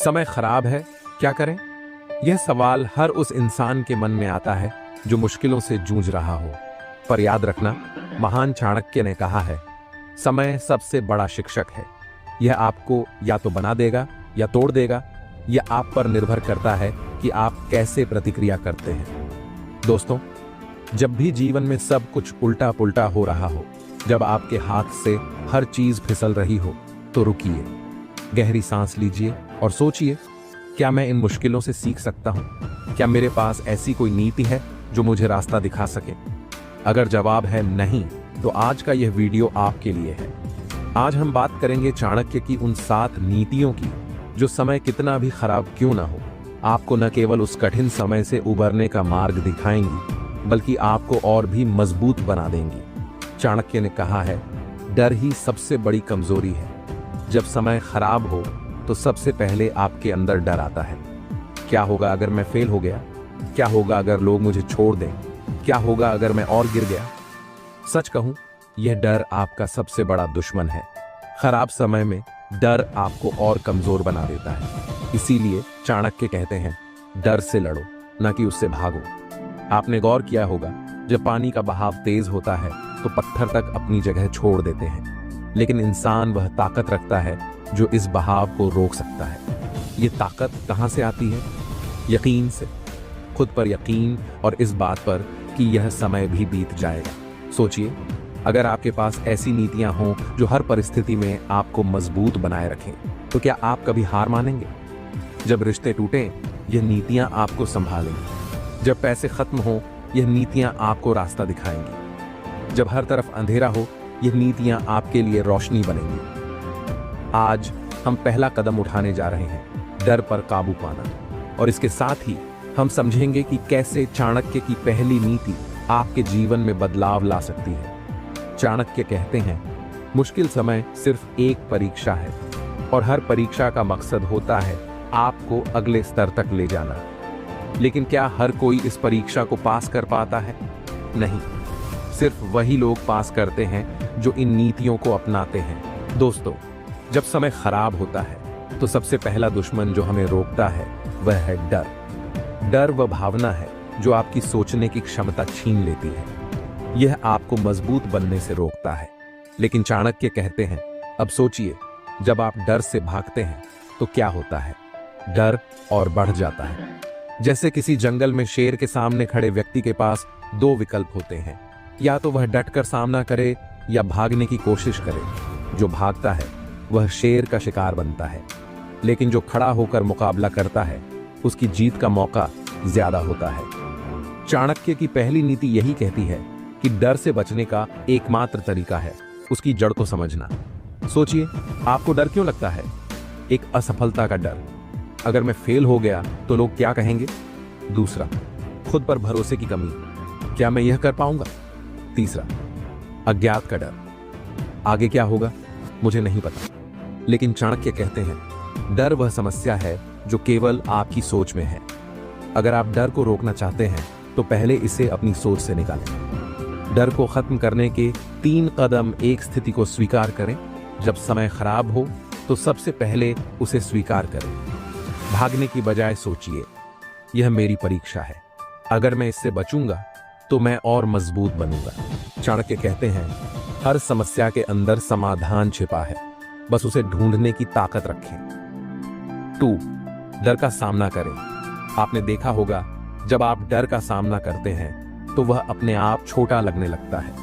समय खराब है, क्या करें? यह सवाल हर उस इंसान के मन में आता है जो मुश्किलों से जूझ रहा हो। पर याद रखना, महान चाणक्य ने कहा है, समय सबसे बड़ा शिक्षक है। यह आपको या तो बना देगा या तोड़ देगा। यह आप पर निर्भर करता है कि आप कैसे प्रतिक्रिया करते हैं। दोस्तों, जब भी जीवन में सब कुछ उल्टा पुल्टा हो रहा हो, जब आपके हाथ से हर चीज फिसल रही हो, तो रुकिए, गहरी सांस लीजिए और सोचिए, क्या मैं इन मुश्किलों से सीख सकता हूं? क्या मेरे पास ऐसी कोई नीति है जो मुझे रास्ता दिखा सके? अगर जवाब है नहीं, तो आज का यह वीडियो आपके लिए है। आज हम बात करेंगे चाणक्य की उन 7 नीतियों की जो समय कितना भी खराब क्यों ना हो, आपको न केवल उस कठिन समय से उबरने का मार्ग दिखाएंगी, बल्कि आपको और भी मजबूत बना देंगी। चाणक्य ने कहा है, डर ही सबसे बड़ी कमजोरी है। जब समय खराब हो तो सबसे पहले आपके अंदर डर आता है। क्या होगा अगर मैं फेल हो गया? क्या होगा अगर लोग मुझे छोड़ दें? क्या होगा अगर मैं और गिर गया? सच कहूं, यह डर आपका सबसे बड़ा दुश्मन है। खराब समय में डर आपको और कमजोर बना देता है। इसीलिए चाणक्य कहते हैं, डर से लड़ो, न कि उससे भागो। आपने गौर किया होगा, जब पानी का बहाव तेज होता है तो पत्थर तक अपनी जगह छोड़ देते हैं, लेकिन इंसान वह ताकत रखता है जो इस बहाव को रोक सकता है। ये ताकत कहां से आती है? यकीन से, खुद पर यकीन और इस बात पर कि यह समय भी बीत जाएगा। सोचिए, अगर आपके पास ऐसी नीतियां हों जो हर परिस्थिति में आपको मजबूत बनाए रखें, तो क्या आप कभी हार मानेंगे? जब रिश्ते टूटें, यह नीतियां आपको संभालेंगी। जब पैसे खत्म हो, यह नीतियां आपको रास्ता दिखाएंगी। जब हर तरफ अंधेरा हो, यह नीतियां आपके लिए रोशनी बनेंगी। आज हम पहला कदम उठाने जा रहे हैं, डर पर काबू पाना, और इसके साथ ही हम समझेंगे कि कैसे चाणक्य की पहली नीति आपके जीवन में बदलाव ला सकती है। चाणक्य कहते हैं, मुश्किल समय सिर्फ एक परीक्षा है और हर परीक्षा का मकसद होता है आपको अगले स्तर तक ले जाना। लेकिन क्या हर कोई इस परीक्षा को पास कर पाता है? नहीं, सिर्फ वही लोग पास करते हैं जो इन नीतियों को अपनाते हैं। दोस्तों, जब समय खराब होता है तो सबसे पहला दुश्मन जो हमें रोकता है वह है डर। डर वह भावना है जो आपकी सोचने की क्षमता छीन लेती है। यह आपको मजबूत बनने से रोकता है। लेकिन चाणक्य कहते हैं, अब सोचिए, जब आप डर से भागते हैं तो क्या होता है? डर और बढ़ जाता है। जैसे किसी जंगल में शेर के सामने खड़े व्यक्ति के पास 2 विकल्प होते हैं, या तो वह डटकर सामना करे या भागने की कोशिश करे। जो भागता है वह शेर का शिकार बनता है, लेकिन जो खड़ा होकर मुकाबला करता है उसकी जीत का मौका ज्यादा होता है। चाणक्य की पहली नीति यही कहती है कि डर से बचने का एकमात्र तरीका है उसकी जड़ को समझना। सोचिए, आपको डर क्यों लगता है? एक असफलता का डर, अगर मैं फेल हो गया तो लोग क्या कहेंगे? दूसरा, खुद पर भरोसे की कमी, क्या मैं यह कर पाऊंगा? तीसरा, अज्ञात का डर, आगे क्या होगा मुझे नहीं पता। लेकिन चाणक्य कहते हैं, डर वह समस्या है जो केवल आपकी सोच में है। अगर आप डर को रोकना चाहते हैं तो पहले इसे अपनी सोच से निकालें। डर को खत्म करने के 3 कदम। एक स्थिति को स्वीकार करें। जब समय खराब हो तो सबसे पहले उसे स्वीकार करें। भागने की बजाय सोचिए, यह मेरी परीक्षा है, अगर मैं इससे बचूंगा तो मैं और मजबूत बनूंगा। चाणक्य कहते हैं, हर समस्या के अंदर समाधान छिपा है, बस उसे ढूंढने की ताकत रखें। 2, डर का सामना करें। आपने देखा होगा, जब आप डर का सामना करते हैं तो वह अपने आप छोटा लगने लगता है।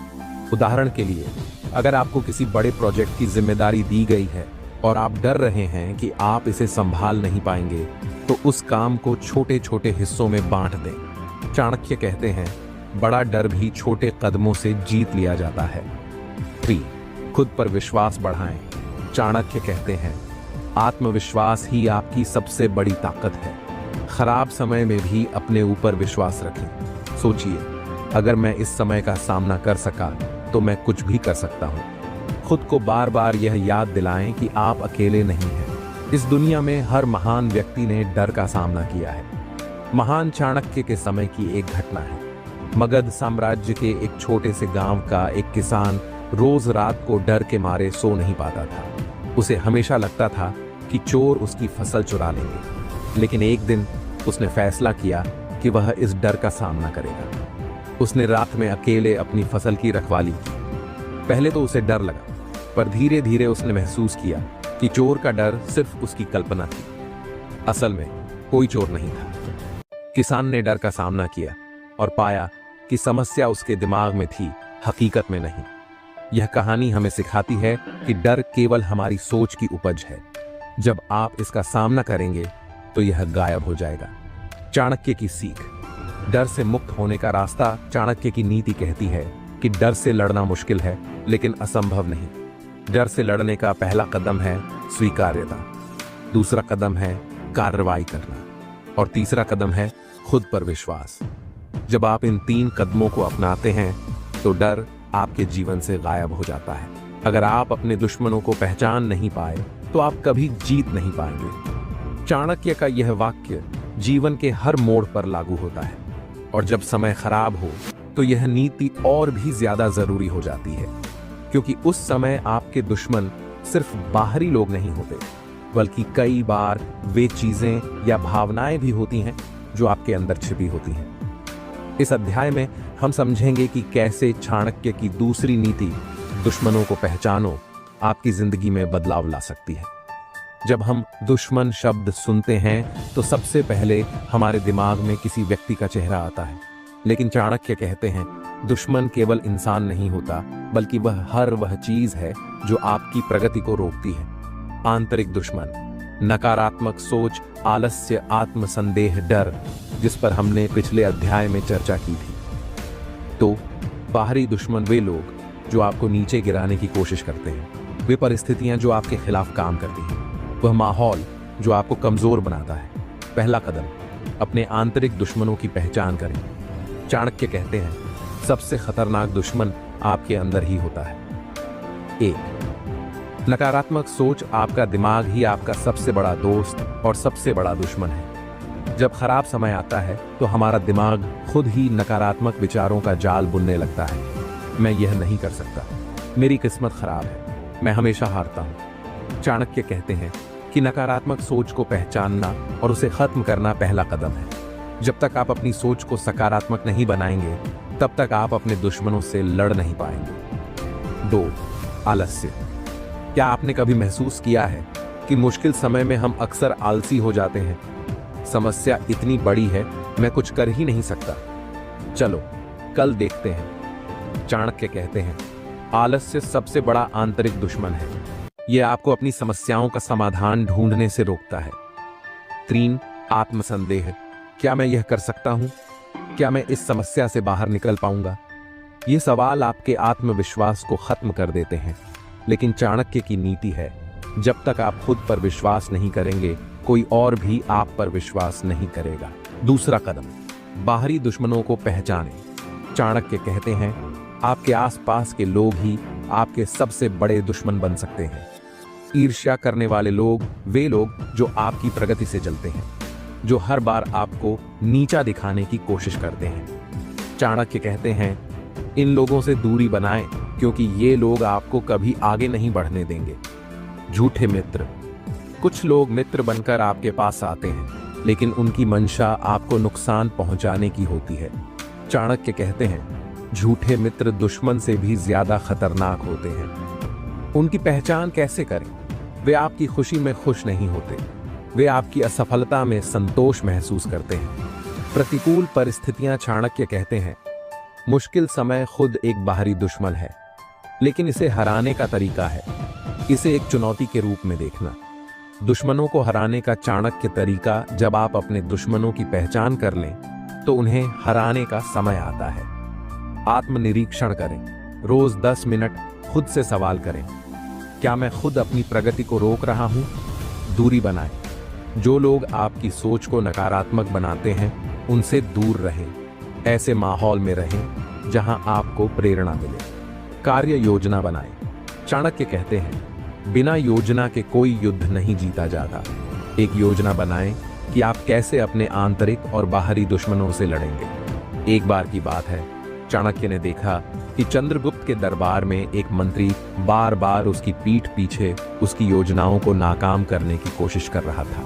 उदाहरण के लिए, अगर आपको किसी बड़े प्रोजेक्ट की जिम्मेदारी दी गई है और आप डर रहे हैं कि आप इसे संभाल नहीं पाएंगे, तो उस काम को छोटे छोटे हिस्सों में बांट दें। चाणक्य कहते हैं, बड़ा डर भी छोटे कदमों से जीत लिया जाता है। 3, खुद पर विश्वास बढ़ाएं। चाणक्य कहते हैं, आत्मविश्वास ही आपकी सबसे बड़ी ताकत है। खराब समय में भी अपने ऊपर विश्वास रखें। सोचिए, अगर मैं इस समय का सामना कर सका तो मैं कुछ भी कर सकता हूं। खुद को बार बार यह याद दिलाएं कि आप अकेले नहीं हैं। इस दुनिया में हर महान व्यक्ति ने डर का सामना किया है। महान चाणक्य के समय की एक घटना है। मगध साम्राज्य के एक छोटे से गांव का एक किसान रोज रात को डर के मारे सो नहीं पाता था। उसे हमेशा लगता था कि चोर उसकी फसल चुरा लेंगे, लेकिन एक दिन उसने फैसला किया कि वह इस डर का सामना करेगा। उसने रात में अकेले अपनी फसल की रखवाली की। पहले तो उसे डर लगा, पर धीरे धीरे उसने महसूस किया कि चोर का डर सिर्फ उसकी कल्पना थी, असल में कोई चोर नहीं था। किसान ने डर का सामना किया और पाया कि समस्या उसके दिमाग में थी, हकीकत में नहीं। यह कहानी हमें सिखाती है कि डर केवल हमारी सोच की उपज है। जब आप इसका सामना करेंगे तो यह गायब हो जाएगा। चाणक्य की सीख। डर से मुक्त होने का रास्ता। चाणक्य की नीति कहती है कि डर से लड़ना मुश्किल है, लेकिन असंभव नहीं। डर से लड़ने का पहला कदम है स्वीकार्यता, दूसरा कदम है कार्रवाई करना, और तीसरा कदम है खुद पर विश्वास। जब आप इन 3 कदमों को अपनाते हैं तो डर आपके जीवन से गायब हो जाता है। अगर आप अपने दुश्मनों को पहचान नहीं पाए तो आप कभी जीत नहीं पाएंगे। चाणक्य का यह वाक्य जीवन के हर मोड़ पर लागू होता है, और जब समय खराब हो तो यह नीति और भी ज्यादा जरूरी हो जाती है, क्योंकि उस समय आपके दुश्मन सिर्फ बाहरी लोग नहीं होते, बल्कि कई बार वे चीजें या भावनाएं भी होती हैं जो आपके अंदर छिपी होती हैं। इस अध्याय में हम समझेंगे कि कैसे चाणक्य की दूसरी नीति, दुश्मनों को पहचानो, आपकी जिंदगी में बदलाव ला सकती है। जब हम दुश्मन शब्द सुनते हैं तो सबसे पहले हमारे दिमाग में किसी व्यक्ति का चेहरा आता है, लेकिन चाणक्य कहते हैं दुश्मन केवल इंसान नहीं होता, बल्कि वह चीज है जो आपकी प्रगति को रोकती है। आंतरिक दुश्मन, नकारात्मक सोच, आलस्य, आत्मसंदेह, डर, जिस पर हमने पिछले अध्याय में चर्चा की थी। तो बाहरी दुश्मन वे लोग जो आपको नीचे गिराने की कोशिश करते हैं, वे परिस्थितियां जो आपके खिलाफ काम करती हैं, वह माहौल जो आपको कमजोर बनाता है। पहला कदम, अपने आंतरिक दुश्मनों की पहचान करें। चाणक्य कहते हैं सबसे खतरनाक दुश्मन आपके अंदर ही होता है। 1. नकारात्मक सोच। आपका दिमाग ही आपका सबसे बड़ा दोस्त और सबसे बड़ा दुश्मन है। जब खराब समय आता है तो हमारा दिमाग खुद ही नकारात्मक विचारों का जाल बुनने लगता है। मैं यह नहीं कर सकता, मेरी किस्मत खराब है, मैं हमेशा हारता हूं। चाणक्य कहते हैं कि नकारात्मक सोच को पहचानना और उसे खत्म करना पहला कदम है। जब तक आप अपनी सोच को सकारात्मक नहीं बनाएंगे, तब तक आप अपने दुश्मनों से लड़ नहीं पाएंगे। 2. आलस्य। क्या आपने कभी महसूस किया है कि मुश्किल समय में हम अक्सर आलसी हो जाते हैं? समस्या इतनी बड़ी है, मैं कुछ कर ही नहीं सकता, चलो कल देखते हैं। चाणक्य कहते हैं आलस्य सबसे बड़ा आंतरिक दुश्मन है। यह आपको अपनी समस्याओं का समाधान ढूंढने से रोकता है। 3. आत्मसंदेह। क्या मैं यह कर सकता हूं? क्या मैं इस समस्या से बाहर निकल पाऊंगा? ये सवाल आपके आत्मविश्वास को खत्म कर देते हैं। लेकिन चाणक्य की नीति है, जब तक आप खुद पर विश्वास नहीं करेंगे, कोई और भी आप पर विश्वास नहीं करेगा। दूसरा कदम, बाहरी दुश्मनों को पहचानें। चाणक्य कहते हैं आपके आसपास के लोग ही आपके सबसे बड़े दुश्मन बन सकते हैं। ईर्ष्या करने वाले लोग वे लोग जो आपकी प्रगति से जलते हैं, जो हर बार आपको नीचा दिखाने की कोशिश करते हैं। चाणक्य कहते हैं इन लोगों से दूरी बनाएं, क्योंकि ये लोग आपको कभी आगे नहीं बढ़ने देंगे। झूठे मित्र। कुछ लोग मित्र बनकर आपके पास आते हैं, लेकिन उनकी मंशा आपको नुकसान पहुंचाने की होती है। चाणक्य कहते हैं झूठे मित्र दुश्मन से भी ज्यादा खतरनाक होते हैं। उनकी पहचान कैसे करें? वे आपकी खुशी में खुश नहीं होते, वे आपकी असफलता में संतोष महसूस करते हैं। प्रतिकूल परिस्थितियां। चाणक्य कहते हैं मुश्किल समय खुद एक बाहरी दुश्मन है, लेकिन इसे हराने का तरीका है इसे एक चुनौती के रूप में देखना। दुश्मनों को हराने का चाणक्य तरीका, जब आप अपने दुश्मनों की पहचान कर लें तो उन्हें हराने का समय आता है। आत्मनिरीक्षण करें। रोज 10 मिनट खुद से सवाल करें, क्या मैं खुद अपनी प्रगति को रोक रहा हूं? दूरी बनाएं। जो लोग आपकी सोच को नकारात्मक बनाते हैं उनसे दूर रहें। ऐसे माहौल में रहें जहां आपको प्रेरणा मिले। कार्य योजना बनाएं। चाणक्य कहते हैं बिना योजना के कोई युद्ध नहीं जीता जाता। एक योजना बनाएं कि आप कैसे अपने आंतरिक और बाहरी दुश्मनों से लड़ेंगे। एक बार की बात है, चाणक्य ने देखा कि चंद्रगुप्त के दरबार में एक मंत्री बार बार उसकी पीठ पीछे उसकी योजनाओं को नाकाम करने की कोशिश कर रहा था।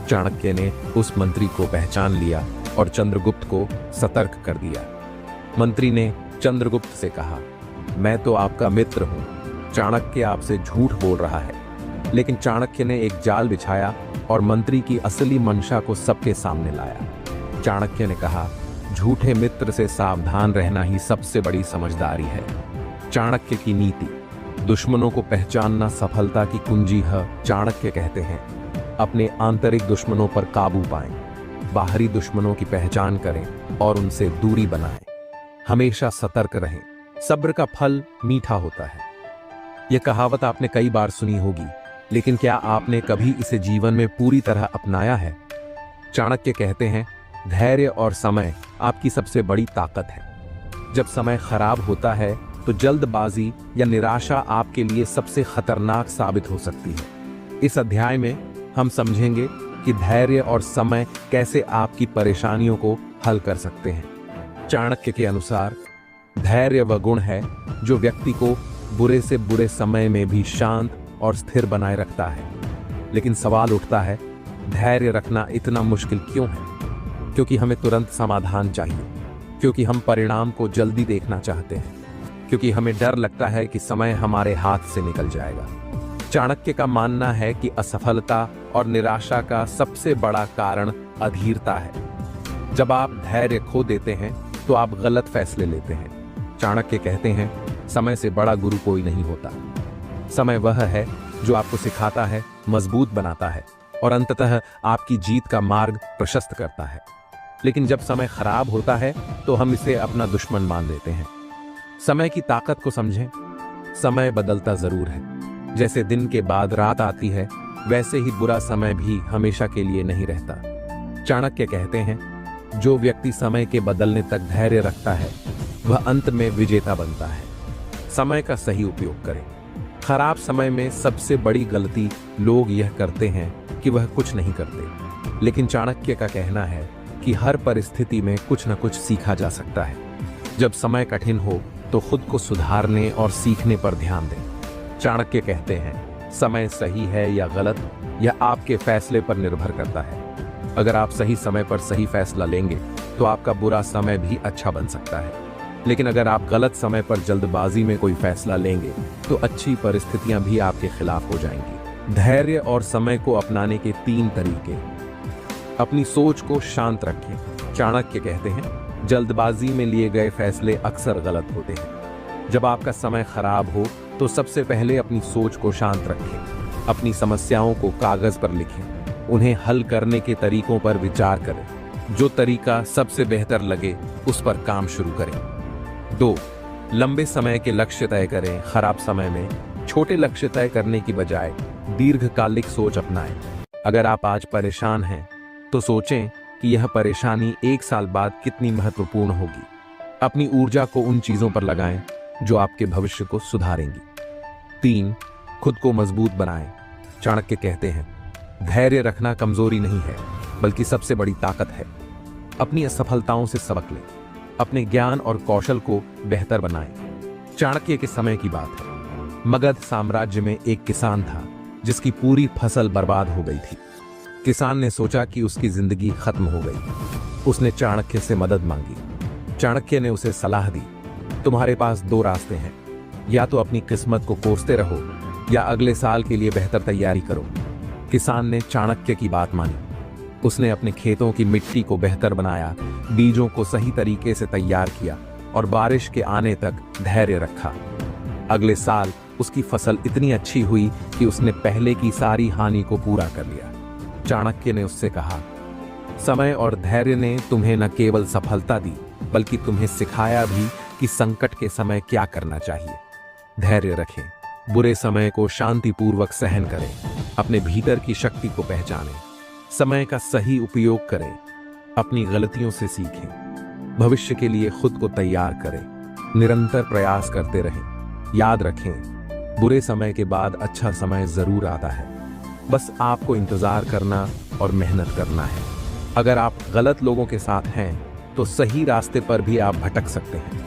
चाणक्य ने उस मंत्री को पहचान लिया और चंद्रगुप्त को सतर्क कर दिया। मंत्री ने चंद्रगुप्त से कहा, मैं तो आपका मित्र हूं, चाणक्य आपसे झूठ बोल रहा है। लेकिन चाणक्य ने एक जाल बिछाया और मंत्री की असली मंशा को सबके सामने लाया। चाणक्य ने कहा, झूठे मित्र से सावधान रहना ही सबसे बड़ी समझदारी है। चाणक्य की नीति, दुश्मनों को पहचानना सफलता की कुंजी है। चाणक्य कहते हैं, अपने आंतरिक दुश्मनों पर काबू पाएं, बाहरी दुश्मनों की पहचान करें और उनसे दूरी बनाएं। हमेशा सतर्क रहें, सब्र का फल मीठा होता है। यह कहावत आपने कई बार सुनी होगी, लेकिन क्या आपने कभी इसे जीवन में पूरी तरह अपनाया है? चाणक्य कहते हैं, धैर्य और समय आपकी सबसे बड़ी ताकत है। जब समय खराब होता है तो जल्दबाजी या निराशा आपके लिए सबसे खतरनाक साबित हो सकती है। इस अध्याय में हम समझेंगे कि धैर्य और समय कैसे आपकी परेशानियों को हल कर सकते हैं। चाणक्य के अनुसार धैर्य वह गुण है जो व्यक्ति को बुरे से बुरे समय में भी शांत और स्थिर बनाए रखता है। लेकिन सवाल उठता है, धैर्य रखना इतना मुश्किल क्यों है? क्योंकि हमें तुरंत समाधान चाहिए, क्योंकि हम परिणाम को जल्दी देखना चाहते हैं, क्योंकि हमें डर लगता है कि समय हमारे हाथ से निकल जाएगा। चाणक्य का मानना है कि असफलता और निराशा का सबसे बड़ा कारण अधीरता है। जब आप धैर्य खो देते हैं तो आप गलत फैसले लेते हैं। चाणक्य कहते हैं, समय से बड़ा गुरु कोई नहीं होता। समय वह है जो आपको सिखाता है, मजबूत बनाता है और अंततः आपकी जीत का मार्ग प्रशस्त करता है। लेकिन जब समय खराब होता है तो हम इसे अपना दुश्मन मान लेते हैं। समय की ताकत को समझें। समय बदलता जरूर है, जैसे दिन के बाद रात आती है, वैसे ही बुरा समय भी हमेशा के लिए नहीं रहता। चाणक्य कहते हैं, जो व्यक्ति समय के बदलने तक धैर्य रखता है वह अंत में विजेता बनता है। समय का सही उपयोग करें। खराब समय में सबसे बड़ी गलती लोग यह करते हैं कि वह कुछ नहीं करते। लेकिन चाणक्य का कहना है कि हर परिस्थिति में कुछ न कुछ सीखा जा सकता है। जब समय कठिन हो तो खुद को सुधारने और सीखने पर ध्यान दें। चाणक्य कहते हैं, समय सही है या गलत, यह आपके फैसले पर निर्भर करता है। अगर आप सही समय पर सही फैसला लेंगे तो आपका बुरा समय भी अच्छा बन सकता है। लेकिन अगर आप गलत समय पर जल्दबाजी में कोई फैसला लेंगे तो अच्छी परिस्थितियां भी आपके खिलाफ हो जाएंगी। धैर्य और समय को अपनाने के 3 तरीके। अपनी सोच को शांत रखें। चाणक्य कहते हैं, जल्दबाजी में लिए गए फैसले अक्सर गलत होते हैं। जब आपका समय खराब हो तो सबसे पहले अपनी सोच को शांत रखें। अपनी समस्याओं को कागज पर लिखें, उन्हें हल करने के तरीकों पर विचार करें। जो तरीका सबसे बेहतर लगे उस पर काम शुरू करें। 2. लंबे समय के लक्ष्य तय करें। खराब समय में छोटे लक्ष्य तय करने की बजाय दीर्घकालिक सोच अपनाएं। अगर आप आज परेशान हैं तो सोचें कि यह परेशानी 1 साल बाद कितनी महत्वपूर्ण होगी। अपनी ऊर्जा को उन चीजों पर लगाएं जो आपके भविष्य को सुधारेंगी। 3. खुद को मजबूत बनाएं। चाणक्य कहते हैं, धैर्य रखना कमजोरी नहीं है बल्कि सबसे बड़ी ताकत है। अपनी असफलताओं से सबक लें, अपने ज्ञान और कौशल को बेहतर बनाएं। चाणक्य के समय की बात है। मगध साम्राज्य में एक किसान था जिसकी पूरी फसल बर्बाद हो गई थी। किसान ने सोचा कि उसकी जिंदगी खत्म हो गई। उसने चाणक्य से मदद मांगी। चाणक्य ने उसे सलाह दी, तुम्हारे पास 2 रास्ते हैं, या तो अपनी किस्मत को कोसते रहो या अगले साल के लिए बेहतर तैयारी करो। किसान ने चाणक्य की बात मानी। उसने अपने खेतों की मिट्टी को बेहतर बनाया, बीजों को सही तरीके से तैयार किया और बारिश के आने तक धैर्य रखा। अगले साल उसकी फसल इतनी अच्छी हुई कि उसने पहले की सारी हानि को पूरा कर लिया। चाणक्य ने उससे कहा, समय और धैर्य ने तुम्हें न केवल सफलता दी बल्कि तुम्हें सिखाया भी कि संकट के समय क्या करना चाहिए। धैर्य रखें, बुरे समय को शांतिपूर्वक सहन करें, अपने भीतर की शक्ति को पहचानें, समय का सही उपयोग करें, अपनी गलतियों से सीखें, भविष्य के लिए खुद को तैयार करें, निरंतर प्रयास करते रहें। याद रखें, बुरे समय के बाद अच्छा समय जरूर आता है, बस आपको इंतजार करना और मेहनत करना है। अगर आप गलत लोगों के साथ हैं तो सही रास्ते पर भी आप भटक सकते हैं।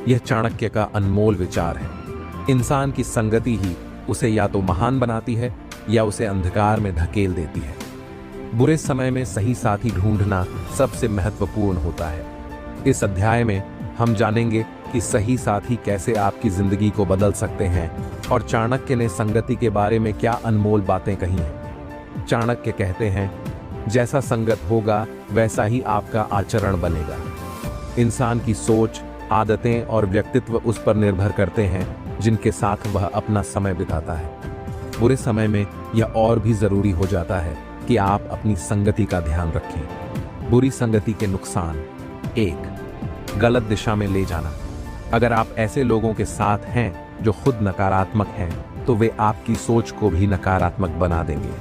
यह चाणक्य का अनमोल विचार है। इंसान की संगति ही उसे या तो महान बनाती है या उसे अंधकार में धकेल देती है। बुरे समय में सही साथी ढूंढना सबसे महत्वपूर्ण होता है। इस अध्याय में हम जानेंगे कि सही साथी कैसे आपकी जिंदगी को बदल सकते हैं और चाणक्य ने संगति के बारे में क्या अनमोल बातें कही हैं। चाणक्य कहते हैं, जैसा संगत होगा वैसा ही आपका आचरण बनेगा। इंसान की सोच, आदतें और व्यक्तित्व उस पर निर्भर करते हैं जिनके साथ वह अपना समय बिताता है। बुरे समय में यह और भी जरूरी हो जाता है कि आप अपनी संगति का ध्यान रखें। बुरी संगति के नुकसान। 1. गलत दिशा में ले जाना। अगर आप ऐसे लोगों के साथ हैं जो खुद नकारात्मक हैं, तो वे आपकी सोच को भी नकारात्मक बना देंगे।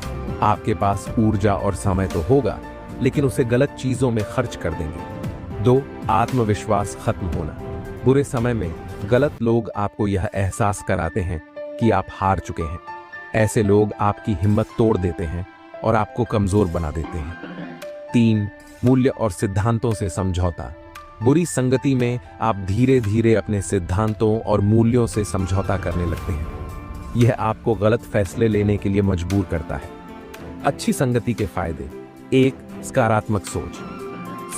आपके पास ऊर्जा और समय तो होगा, लेकिन उसे गलत चीजों में खर्च कर देंगे। 2. आत्मविश्वास खत्म होना। बुरे समय में गलत लोग आपको यह एहसास कराते हैं कि आप हार चुके हैं। ऐसे लोग आपकी हिम्मत तोड़ देते हैं और आपको कमजोर बना देते हैं। 3. मूल्य और सिद्धांतों से समझौता। बुरी संगति में आप धीरे धीरे अपने सिद्धांतों और मूल्यों से समझौता करने लगते हैं। यह आपको गलत फैसले लेने के लिए मजबूर करता है। अच्छी संगति के फायदे। 1. सकारात्मक सोच।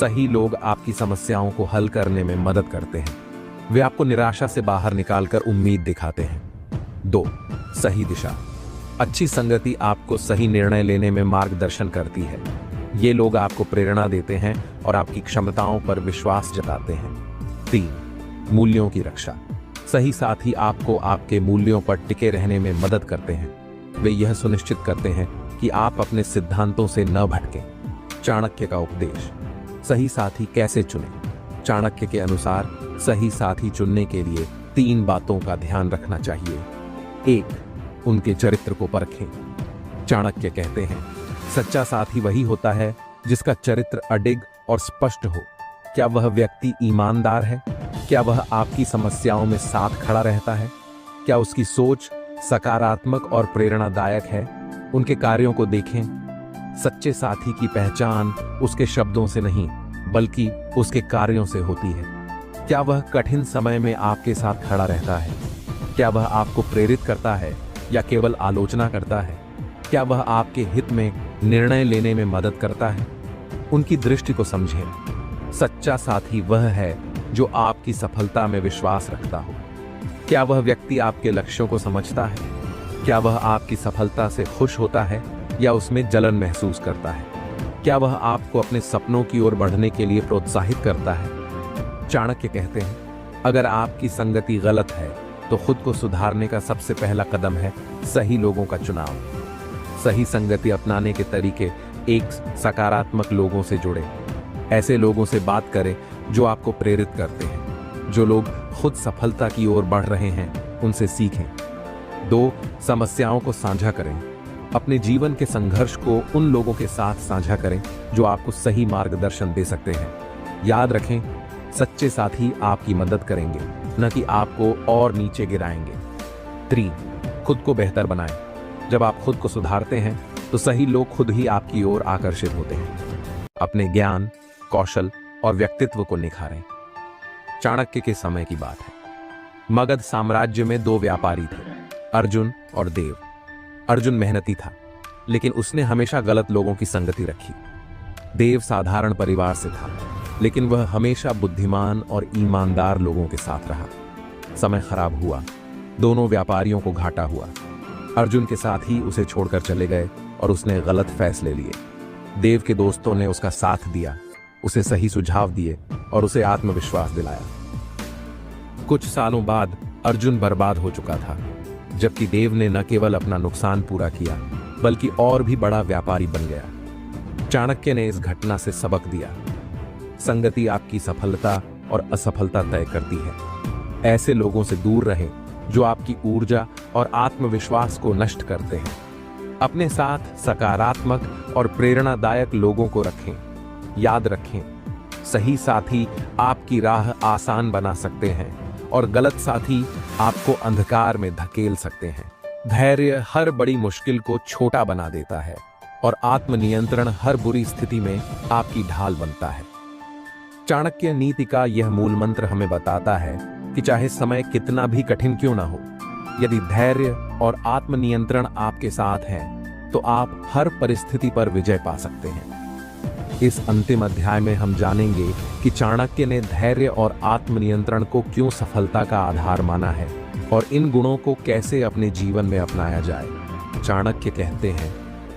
सही लोग आपकी समस्याओं को हल करने में मदद करते हैं। वे आपको निराशा से बाहर निकालकर उम्मीद दिखाते हैं। 2. सही दिशा। अच्छी संगति आपको सही निर्णय लेने में मार्गदर्शन करती है। ये लोग आपको प्रेरणा देते हैं और आपकी क्षमताओं पर विश्वास जताते हैं। 3. मूल्यों की रक्षा। सही साथी आपको आपके मूल्यों पर टिके रहने में मदद करते हैं। वे यह सुनिश्चित करते हैं कि आप अपने सिद्धांतों से न भटकें। चाणक्य का उपदेश। सही साथी कैसे चुनें? चाणक्य के अनुसार सही साथी चुनने के लिए 3 बातों का ध्यान रखना चाहिए। 1. उनके चरित्र को परखें। चाणक्य कहते हैं, सच्चा साथी वही होता है जिसका चरित्र अडिग और स्पष्ट हो। क्या वह व्यक्ति ईमानदार है? क्या वह आपकी समस्याओं में साथ खड़ा रहता है? क्या उसकी सोच सकारात्मक और प्रेरणादायक है? उनके कार्यों को देखें। सच्चे साथी की पहचान उसके शब्दों से नहीं, बल्कि उसके कार्यों से होती है। क्या वह कठिन समय में आपके साथ खड़ा रहता है? क्या वह आपको प्रेरित करता है या केवल आलोचना करता है? क्या वह आपके हित में निर्णय लेने में मदद करता है? उनकी दृष्टि को समझें। सच्चा साथी वह है जो आपकी सफलता में विश्वास रखता हो। क्या वह व्यक्ति आपके लक्ष्यों को समझता है? क्या वह आपकी सफलता से खुश होता है या उसमें जलन महसूस करता है? क्या वह आपको अपने सपनों की ओर बढ़ने के लिए प्रोत्साहित करता है? चाणक्य कहते हैं, अगर आपकी संगति गलत है तो खुद को सुधारने का सबसे पहला कदम है सही लोगों का चुनाव। सही संगति अपनाने के तरीके। 1. सकारात्मक लोगों से जुड़े। ऐसे लोगों से बात करें जो आपको प्रेरित करते हैं। जो लोग खुद सफलता की ओर बढ़ रहे हैं उनसे सीखें। 2. समस्याओं को साझा करें। अपने जीवन के संघर्ष को उन लोगों के साथ साझा करें जो आपको सही मार्गदर्शन दे सकते हैं। याद रखें, सच्चे साथी आपकी मदद करेंगे, न कि आपको और नीचे गिराएंगे। 3. खुद को बेहतर बनाएं। जब आप खुद को सुधारते हैं तो सही लोग खुद ही आपकी ओर आकर्षित होते हैं। अपने ज्ञान, कौशल और व्यक्तित्व को निखारें। चाणक्य के समय की बात है। मगध साम्राज्य में 2 व्यापारी थे, अर्जुन और देव। अर्जुन मेहनती था, लेकिन उसने हमेशा गलत लोगों की संगति रखी। देव साधारण परिवार से था, लेकिन वह हमेशा बुद्धिमान और ईमानदार लोगों के साथ रहा। समय खराब हुआ, दोनों व्यापारियों को घाटा हुआ। अर्जुन के साथ ही उसे छोड़कर चले गए और उसने गलत फैसले लिए। देव के दोस्तों ने उसका साथ दिया, उसे सही सुझाव दिए और उसे आत्मविश्वास दिलाया। कुछ सालों बाद अर्जुन बर्बाद हो चुका था, जबकि देव ने न केवल अपना नुकसान पूरा किया, बल्कि और भी बड़ा व्यापारी बन गया। चाणक्य ने इस घटना से सबक दिया। संगति आपकी सफलता और असफलता तय करती है। ऐसे लोगों से दूर रहें जो आपकी ऊर्जा और आत्मविश्वास को नष्ट करते हैं। अपने साथ सकारात्मक और प्रेरणादायक लोगों को रखें। याद रखें, सही साथी आपकी राह आसान बना सकते हैं और गलत साथी आपको अंधकार में धकेल सकते हैं। धैर्य हर बड़ी मुश्किल को छोटा बना देता है और आत्मनियंत्रण हर बुरी स्थिति में आपकी ढाल बनता है। चाणक्य नीति का यह मूल मंत्र हमें बताता है कि चाहे समय कितना भी कठिन क्यों ना हो, यदि धैर्य और आत्मनियंत्रण आपके साथ है तो आप हर परिस्थिति पर विजय पा सकते हैं। इस अंतिम अध्याय में हम जानेंगे कि चाणक्य ने धैर्य और आत्मनियंत्रण को क्यों सफलता का आधार माना है और इन गुणों को कैसे अपने जीवन में अपनाया जाए। चाणक्य कहते हैं,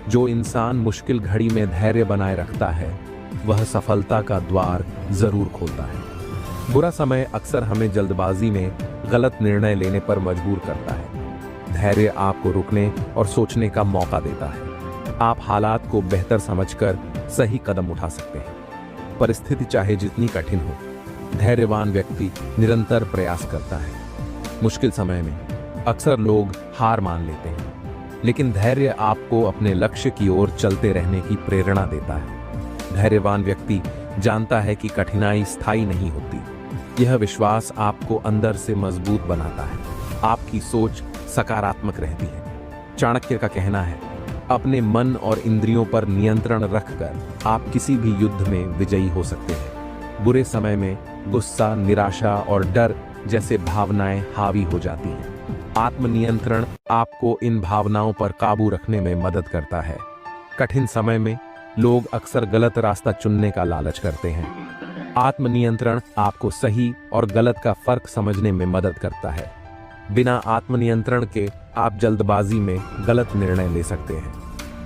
जो इंसान मुश्किल घड़ी में धैर्य बनाए रखता है वह सफलता का द्वार जरूर खोलता है। बुरा समय अक्सर हमें जल्दबाजी में गलत निर्णय लेने पर मजबूर करता है। धैर्य आपको रुकने और सोचने का मौका देता है। आप हालात को बेहतर समझकर सही कदम उठा सकते हैं। परिस्थिति चाहे जितनी कठिन हो, धैर्यवान व्यक्ति निरंतर प्रयास करता है। मुश्किल समय में अक्सर लोग हार मान लेते हैं, लेकिन धैर्य आपको अपने लक्ष्य की ओर चलते रहने की प्रेरणा देता है। धैर्यवान व्यक्ति जानता है कि कठिनाई स्थायी नहीं होती। यह विश्वास आपको अंदर से मजबूत बनाता है। आपकी सोच सकारात्मक रहती है। चाणक्य का कहना है, अपने मन और इंद्रियों पर नियंत्रण रखकर आप किसी भी युद्ध में विजयी हो सकते हैं। बुरे समय में गुस्सा, निराशा और डर जैसे भावनाएं हावी हो जाती हैं। आत्मनियंत्रण आपको इन भावनाओं पर काबू रखने में मदद करता है। कठिन समय में लोग अक्सर गलत रास्ता चुनने का लालच करते हैं। आत्मनियंत्रण आपको सही और गलत का फर्क समझने में मदद करता है। बिना आत्मनियंत्रण के आप जल्दबाजी में गलत निर्णय ले सकते हैं।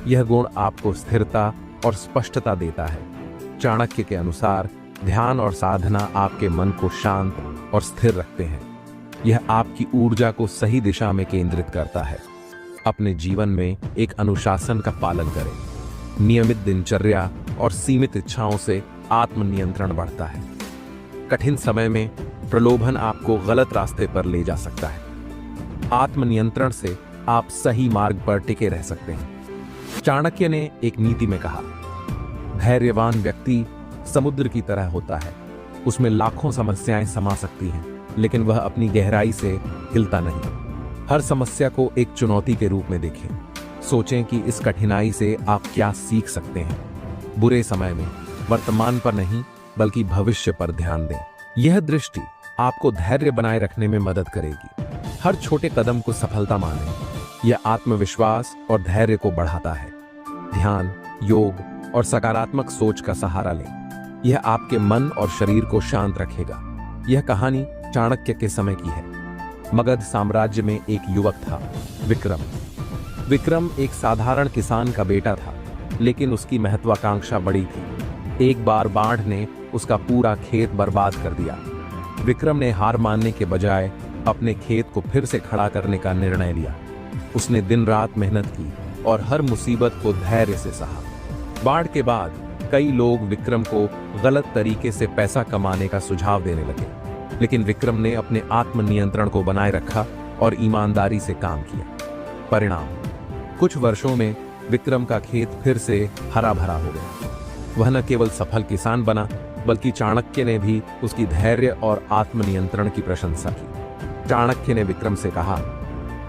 यह गुण आपको स्थिरता और स्पष्टता देता है। चाणक्य के अनुसार ध्यान और साधना आपके मन को शांत और स्थिर रखते हैं। यह आपकी ऊर्जा को सही दिशा में केंद्रित करता है। अपने जीवन में एक अनुशासन का पालन करें। नियमित दिनचर्या और सीमित इच्छाओं से आत्मनियंत्रण बढ़ता है। कठिन समय में प्रलोभन आपको गलत रास्ते पर ले जा सकता है। आत्मनियंत्रण से आप सही मार्ग पर टिके रह सकते हैं। चाणक्य ने एक नीति में कहा, धैर्यवान व्यक्ति समुद्र की तरह होता है। उसमें लाखों समस्याएं समा सकती हैं, लेकिन वह अपनी गहराई से हिलता नहीं। हर समस्या को एक चुनौती के रूप में देखें। सोचें कि इस कठिनाई से आप क्या सीख सकते हैं। बुरे समय में वर्तमान पर नहीं बल्कि भविष्य पर ध्यान दें। यह दृष्टि आपको धैर्य बनाए रखने में मदद करेगी। हर छोटे कदम को सफलता मानें। यह आत्मविश्वास और धैर्य को बढ़ाता है। ध्यान, योग और सकारात्मक सोच का सहारा लें। यह आपके मन और शरीर को शांत रखेगा। यह कहानी चाणक्य के समय की है। मगध साम्राज्य में एक युवक था, विक्रम। विक्रम एक साधारण किसान का बेटा था, लेकिन उसकी महत्वाकांक्षा बड़ी थी। एक बार बाढ़ ने उसका पूरा खेत बर्बाद कर दिया। विक्रम ने हार मानने के बजाय अपने खेत को फिर से खड़ा करने का निर्णय लिया। उसने दिन रात मेहनत की और हर मुसीबत को धैर्य से सहा। बाढ़ के बाद कई लोग विक्रम को गलत तरीके से पैसा कमाने का सुझाव देने लगे, लेकिन विक्रम ने अपने आत्मनियंत्रण को बनाए रखा और ईमानदारी से काम किया। परिणाम, कुछ वर्षों में विक्रम का खेत फिर से हरा भरा हो गया। वह न केवल सफल किसान बना, बल्कि चाणक्य ने भी उसकी धैर्य और आत्मनियंत्रण की प्रशंसा की। चाणक्य ने विक्रम से कहा,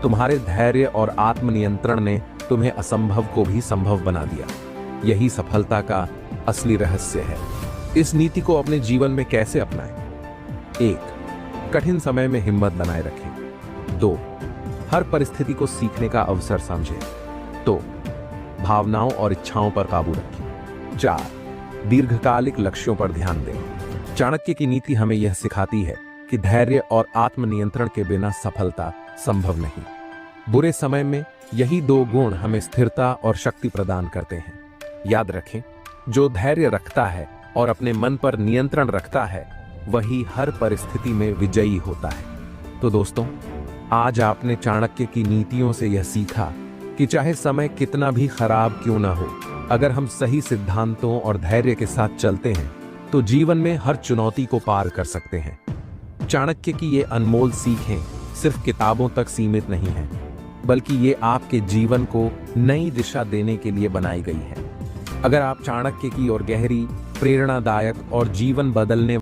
तुम्हारे धैर्य और आत्मनियंत्रण ने तुम्हें असंभव को भी संभव बना दिया। यही सफलता का असली रहस्य है। इस नीति को अपने जीवन में कैसे अपनाएं? 1. कठिन समय में हिम्मत बनाए रखें। 2. हर परिस्थिति को सीखने का अवसर समझें। 2. भावनाओं और इच्छाओं पर काबू रखें। 4. दीर्घकालिक लक्ष्यों पर ध्यान दें। चाणक्य की नीति हमें यह सिखाती है कि धैर्य और आत्मनियंत्रण के बिना सफलता संभव नहीं। बुरे समय में यही दो गुण हमें स्थिरता और शक्ति प्रदान करते हैं। याद रखें, जो धैर्य रखता है और अपने मन पर नियंत्रण रखता है, वही हर परिस्थिति में विजयी होता है। तो दोस्तों, आज आपने चाणक्य की नीतियों से यह सीखा कि चाहे समय कितना भी खराब क्यों ना हो, अगर हम सही सिद्धांतों और धैर्य के साथ चलते हैं तो जीवन में हर चुनौती को पार कर सकते हैं। चाणक्य की ये अनमोल सीखें सिर्फ किताबों तक सीमित नहीं हैं, बल्कि ये आपके जीवन को नई दिशा देने के लिए बनाई गई है। अगर आप चाणक्य की और गहरी, प्रेरणादायक और जीवन बदलने